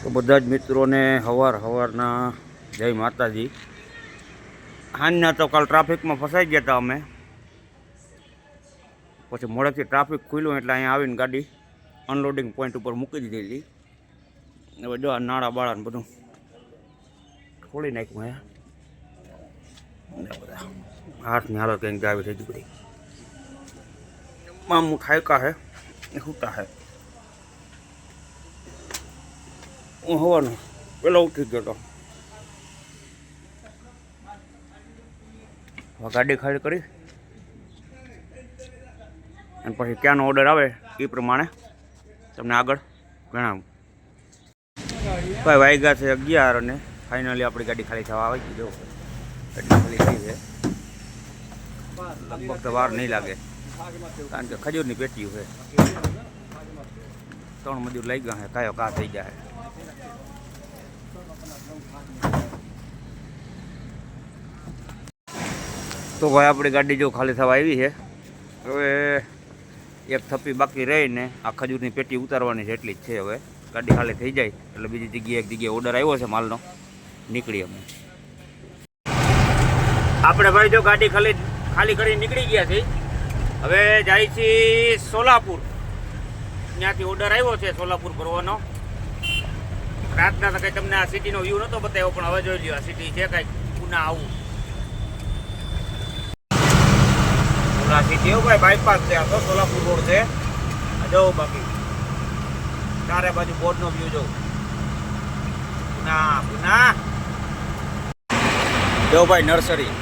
તો બધા જ મિત્રોને સવારના જય માતાજી। સાંજના તો કાલ ટ્રાફિકમાં ફસાઈ ગયા હતા અમે, પછી મોડેથી ટ્રાફિક ખુલ્યું એટલે અહીંયા આવીને ગાડી અનલોડિંગ પોઈન્ટ ઉપર મૂકી દીધેલી। હવે જો આ નાળા બાળા બધું ખોલી નાખ્યું હે, બધા હાથની હાલત કંઈક આવી થઈ ગઈ બધી। મામું ઠાયકા હે સૂતા હે। હું હવાનો પેલો ઉઠી ગયો હતો, ગાડી ખાલી કરી અને પછી ક્યાંનો ઓર્ડર આવે એ પ્રમાણે તમને આગળ જણાવું। ભાઈ વાગ્યા છે 11 અને ફાઇનલી આપણી ગાડી ખાલી થવા આવી ગઈ। જો ગાડી ખાલી થઈ છે, લગભગ તો વાર નહીં લાગે કારણ કે ખજૂરની પેટીઓ છે। 3 મજૂર લઈ ગયા છે, કાયો કા થઈ જાય। તો ભાઈ આપણી ગાડી જો ખાલી થવા આવી છે, હવે એક થપ્પી બાકી રહીને આ ખજૂરની પેટી ઉતારવાની છે, એટલી જ છે। હવે ગાડી ખાલી થઈ જાય એટલે બીજી જગ્યાએ એક જગ્યાએ ઓર્ડર આવ્યો છે માલનો, નીકળી અમે। આપણે ભાઈ જો ગાડી ખાલી કરી નીકળી ગયા છીએ, હવે જાય છે સોલાપુર। ત્યાંથી ઓર્ડર આવ્યો છે સોલાપુર ભરવાનો। રાતના તો કંઈ તમને આ સિટીનો વ્યૂ નહોતો બતાવ્યો, પણ હવે જોઈ લ્યો આ સિટી છે કાંઈક પુના આવું। આ સિટી એવું ભાઈ બાયપાસ છે, આ તો સોલાપુર રોડ છે। જો બાકી ચારે બાજુ બોર્ડનો વ્યૂ જો પુના પુના। જો ભાઈ નર્સરી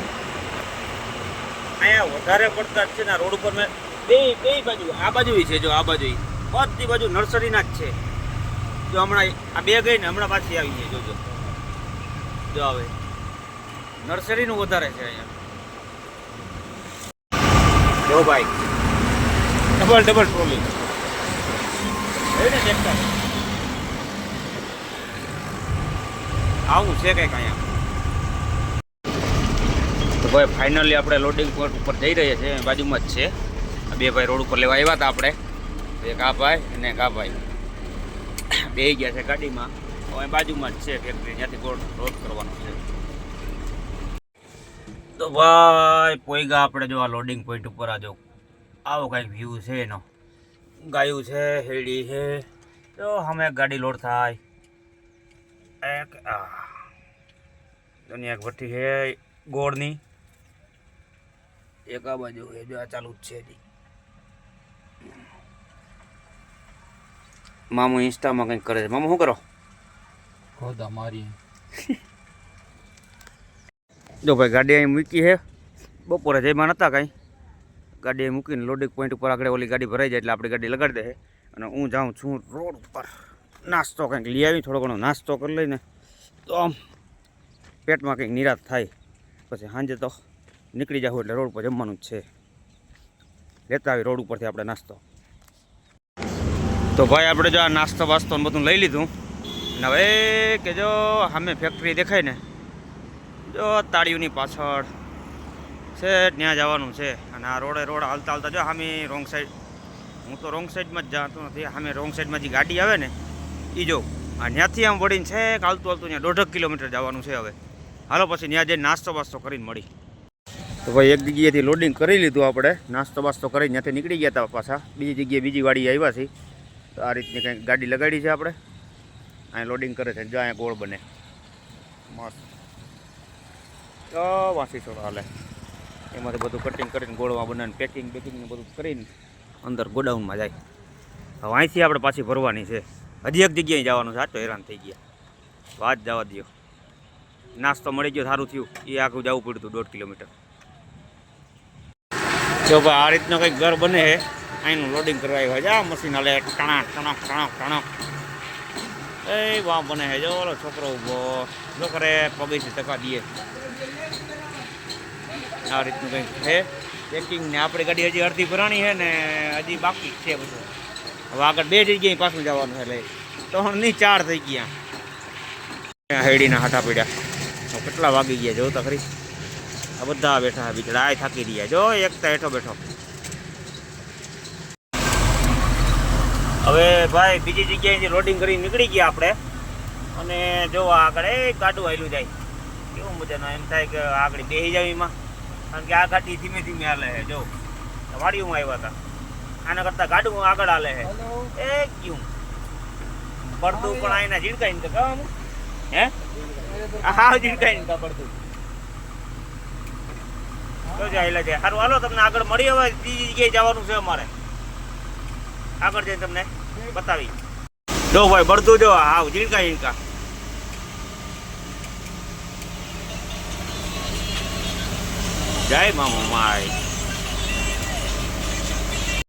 અહીંયા વધારે પડતા જ છે ને રોડ ઉપર મેં બે બાજુ આ બાજુ છે, જો આ બાજુ બધી બાજુ નર્સરીના જ છે। જો હમણાં આ બે ગઈ ને હમણાં પાછી આવી છે, જોજો જો હવે નર્સરીનું વધારે છે અહીંયા। જો ભાઈ ડબલ ટ્રોલી આવું છે કંઈક અહીંયા। તો ભાઈ ફાઇનલી આપણે લોડિંગ પોઈન્ટ ઉપર જઈ રહ્યા છીએ, બાજુમાં જ છે। આ બે ભાઈ રોડ ઉપર લેવા આવ્યા હતા આપણે, એક આ ભાઈ અને એક આ ભાઈ બે ગયા છે ગાડીમાં। હવે બાજુમાં જ છે ફેક્ટરી, ત્યાંથી રોડ કરવાનો છે। તો ભાઈ પોઈગા આપણે જો આ લોડિંગ પોઈન્ટ ઉપર આ જો આવો કંઈક વ્યૂ છે એનો। ગાયું છે, હેડી છે, તો અમે ગાડી લોડ થાય એક દુનિયા ભઠ્ઠી છે ગોળની, એક આ બાજુ છે જો આ ચાલુ જ છે હજી। મામુ ઇન્સ્ટામાં કંઈક કરે છે। મામુ શું કરો? ખોદા મારી જો ભાઈ ગાડી અહીં મૂકી છે, બપોરે જઈમાં નહોતા કાંઈ, ગાડી અહીં મૂકીને લોડિંગ પોઈન્ટ ઉપર આગળ ઓલી ગાડી ભરાઈ જાય એટલે આપણી ગાડી લગાડી દે। અને હું જાઉં છું રોડ ઉપર નાસ્તો કંઈક લઈ આવી, થોડો ઘણો નાસ્તો કરી લઈને તો આમ પેટમાં કંઈક નિરાશ થાય, પછી સાંજે તો નીકળી જાવ એટલે રોડ ઉપર જમવાનું જ છે। લેતા આવી રોડ ઉપરથી આપણે નાસ્તો। તો ભાઈ આપણે જો આ નાસ્તો વાસ્તો બધું લઈ લીધું ને હવે કે જો સામે ફેક્ટરી દેખાય ને, જો તાળીઓની પાછળ છે ત્યાં જવાનું છે। અને આ રોડ હાલતા હાલતા જો સામે રોંગ સાઈડ, હું તો રોંગ સાઈડમાં જ જતો નથી, સામે રોંગ સાઈડમાં જે ગાડી આવે ને એ જો આ ત્યાંથી આમ વળીને છે હાલતું ત્યાં 1.5 કિલોમીટર જવાનું છે। હવે હાલો પછી ત્યાં જઈને નાસ્તો બાસ્તો કરીને મળી। તો ભાઈ એક જગ્યાએથી લોડિંગ કરી લીધું આપણે, નાસ્તો બાસ્તો કરીને ત્યાંથી નીકળી ગયા હતા પાછા બીજી જગ્યાએ બીજી વાડી આવ્યા છીએ। તો આ રીતની કંઈક ગાડી લગાડી છે આપણે, અહીંયા લોડિંગ કરે છે, જો અહીંયા ગોળ બને મસ્ત, તો વાંસી છોડો હાલે એમાંથી બધું કટિંગ કરીને ગોળમાં બનાવીને પેકિંગ બધું કરીને અંદર ગોડાઉનમાં જાય। હવે અહીંથી આપણે પાછી ભરવાની છે, હજી એક જગ્યાએ જવાનું છે। સાચો હેરાન થઈ ગયા, વાત જવા દો, નાસ્તો મળી ગયો સારું થયું, એ આખું જવું પડ્યું હતું 1.5 કિલોમીટર। જો ભાઈ આ રીતનું કંઈક ઘર બને છે, અહીંનું લોડિંગ કરવા આવ્યા છે, આ મશીન હાલે ટણાક ટણાક ટણાક ટણાક એ વાહ બને છે। જો ઓલો છોકરો ઊભો જો કરે પગીથી ટકા દે, આ રીતનું કંઈક છે પેકિંગ ને। આપણી ગાડી હજી અડધી ભરાણી છે ને હજી બાકી છે બધું। હવે આગળ બે જગ્યાએ પાછું જવાનું છે, એટલે 3 ની 4 થઈ ગયા। હેડીના હાટા પીડ્યા, કેટલા વાગી ગયા જો તો ખરી। આ બધા બેઠા બિચારા, આ થાકી રહ્યા, જો એક તો હેઠો બેઠો। હવે ભાઈ બીજી જગ્યાએથી લોડિંગ કરી નીકળી ગયા આપણે, અને જો આગળ એ ગાડું હાલ્યું જાય કેવું મજાનું એમ થાય કે આગળ બેસી જાવ એમાં કારણ કે આ ગાડી ધીમે ધીમે હાલે છે જો વાડીઓમાં આવ્યા હતા આના કરતાં ગાડું આગળ હાલે છે એ ક્યું પડતું પણ આના ઝીણકાઈને તો કહું હે હા ઝીણકાઈને કા પડતું તો જાય છે સારું હાલો તમને આગળ મળી હવે ત્રીજી જગ્યાએ જવાનું છે અમારે આગળ જઈને તમને બતાવી જો ભાઈ પડતું જો હાવ ઝીણકા જય મામા માય